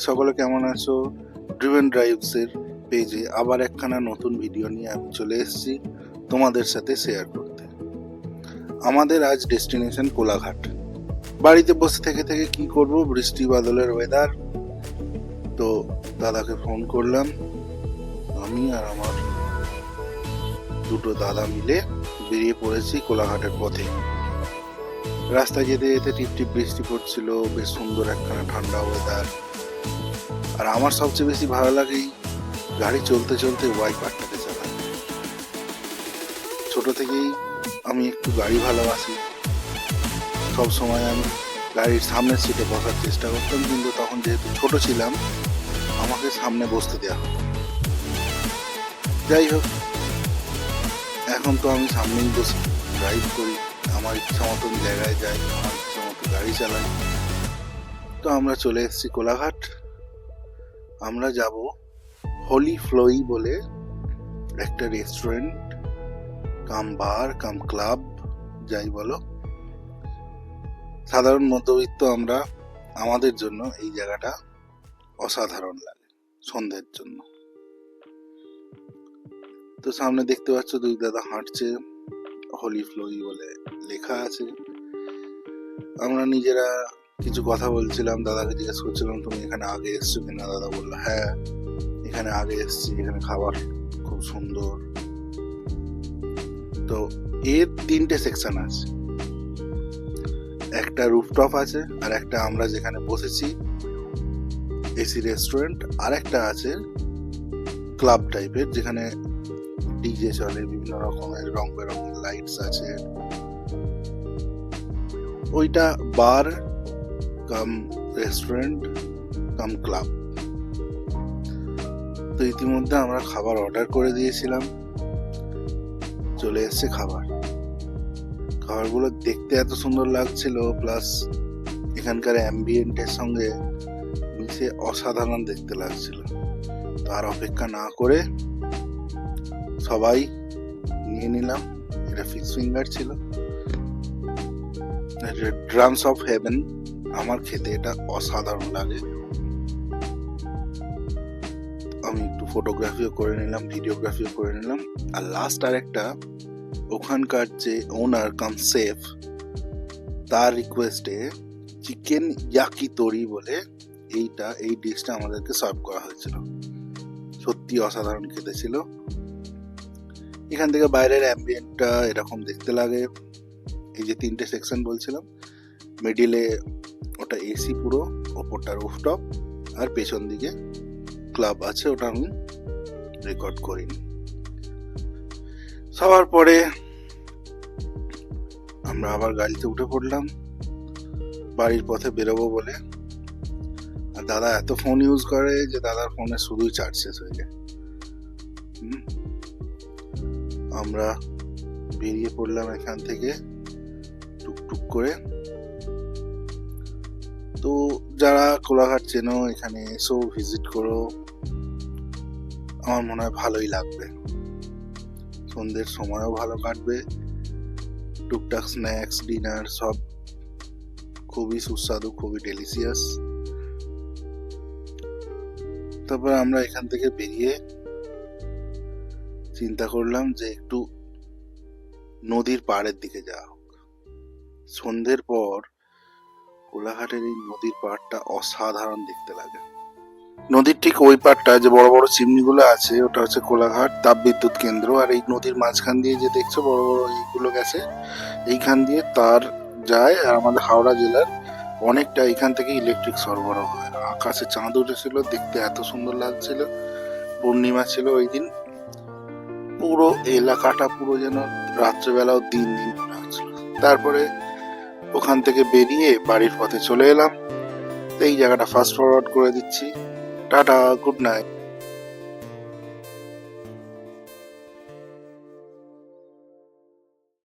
সকলে কেমন আছো? ড্রিভেন ড্রাইভস এর পেজে আবার একখানা নতুন ভিডিও নিয়ে আমি চলে এসেছি তোমাদের সাথে শেয়ার করতে। আমাদের আজ ডেস্টিনেশন কোলাঘাট। বাড়িতে বসে থেকে থেকে কি করব, বৃষ্টি বাদলের ওয়েদার। তো দাদাকে ফোন করলাম, আমি আর আমার দুটো দাদা মিলে বেরিয়ে পড়েছি কোলাঘাটের পথে। রাস্তায় যেতে যেতে টিপ টিপ বৃষ্টি পড়ছিল, বেশ সুন্দর একখানা ঠান্ডা ওয়েদার। আর আমার সবচেয়ে বেশি ভালো লাগে গাড়ি চলতে চলতে ওয়াইপারটাকে চালাতে। ছোট থেকেই আমি একটু গাড়ি ভালোবাসি। সব সময় আমি গাড়ির সামনের সিটে বসার চেষ্টা করতাম, কিন্তু তখন যেহেতু ছোট ছিলাম আমাকে সামনে বসতে দেওয়া হতো। যাই হোক, এখন তো আমি সামনেই বসে ড্রাইভ করি, আমার ইচ্ছা মতন জায়গায় যাই, আমার ইচ্ছা মতো গাড়ি চালাই। তো আমরা চলে এসেছি কোলাঘাট। আমরা যাব হোলি ফ্লোই বলে একটা রেস্টুরেন্ট কাম বার কাম ক্লাব, যাই বলো। সাধারণ মধ্যবিত্ত আমরা, আমাদের জন্য এই জায়গাটা অসাধারণ লাগে সন্ধ্যের জন্য। তো সামনে দেখতে পাচ্ছ দুই দাদা হাঁটছে, হোলি ফ্লোই বলে লেখা আছে। আমরা নিজেরা কিছু কথা বলছিলাম, দাদাকে জিজ্ঞেস করছিলাম তুমি এখানে আগে এসছো কিনা। দাদা বললো হ্যাঁ এখানে আগে এসছি, এখানে খাবার খুব সুন্দর। তো এর তিনটে সেকশন আছে, একটা রুফটপ আছে, আর একটা আমরা যেখানে বসেছি এসি রেস্টুরেন্ট, আর একটা আছে ক্লাব টাইপের যেখানে ডিজে চলে, বিভিন্ন রকমের রং বেরঙের লাইটস আছে। ওইটা বার কাম রেস্টুরেন্ট কাম ক্লাব। তো ইতিমধ্যে আমরা খাবার অর্ডার করে দিয়েছিলাম, চলে এসেছে খাবার। খাবারগুলো দেখতে এত সুন্দর লাগছিল, প্লাস এখানকার অ্যাম্বিয়েন্টের সঙ্গে মিশে অসাধারণ দেখতে লাগছিল। তার অপেক্ষা না করে সবাই নিয়ে নিলাম। এটা ফিশ ফিঙ্গার ছিল, ড্রামস অফ হেভেন। আমার খেতে এটা অসাধারণ লাগে। আমি একটু ফটোগ্রাফিও করে নিলাম, ভিডিওগ্রাফিও করে নিলাম। আর লাস্ট আর একটা, ওখানকার যে ওনার কাম শেফ, তার রিকোয়েস্টে চিকেন ইয়াকিতরি বলে এই ডিশটা আমাদেরকে সার্ভ করা হয়েছিল। সত্যি অসাধারণ খেতে ছিল। এখান থেকে বাইরের অ্যাম্বিয়েন্টটা এরকম দেখতে লাগে। এই যে তিনটে সেকশন বলছিলাম, মিডিলে ওটা এসি পুরো, ওপরটা রুফটপ, আর পেছন দিকে ক্লাব আছে, ওটা আমি রেকর্ড করিনি। সবার পরে আমরা আবার গাড়িতে উঠে পড়লাম বাড়ির পথে বেরোবো বলে। আর দাদা এত ফোন ইউজ করে যে দাদার ফোনে শুধুই চার্জ শেষ হয়ে যায়। আমরা বেরিয়ে পড়লাম এখান থেকে টুকটুক করে। তো যারা কোলাঘাট চেনো, এখানে এসো, ভিজিট করো, আমার মনে হয় ভালোই লাগবে। সন্ধ্যের সময়ও ভালো কাটবে, টুকটাক স্ন্যাক্স ডিনার সব খুবই সুস্বাদু, খুবই ডেলিশিয়াস। তারপর আমরা এখান থেকে বেরিয়ে চিন্তা করলাম যে একটু নদীর পাড়ের দিকে যাওয়া হোক। সন্ধ্যের পর কোলাঘাটের এই নদীর পাড়টা অসাধারণ দেখতে লাগে। নদীর ঠিক ওই পাড়টা যে বড় বড় চিমনিগুলো আছে, ওটা হচ্ছে কোলাঘাট তাপবিদ্যুৎ কেন্দ্র। আর এই নদীর মাঝখান দিয়ে যে দেখছো বড় বড় এইগুলো গেছে, এইখান দিয়ে তার যায়। আর আমাদের হাওড়া জেলার অনেকটা এখান থেকে ইলেকট্রিক সরবরাহ হয়। আকাশে চাঁদ উঠেছিল, দেখতে এত সুন্দর লাগছিল। পূর্ণিমা ছিল ওই দিন, পুরো এলাকাটা পুরো যেন রাত্রেবেলাও দিন দিন মনে হচ্ছিল। তারপরে ওখান থেকে বেরিয়ে বাড়ির পথে চলে এলাম। এই জায়গাটা ফাস্ট ফরওয়ার্ড করে দিচ্ছি। Tata, good night.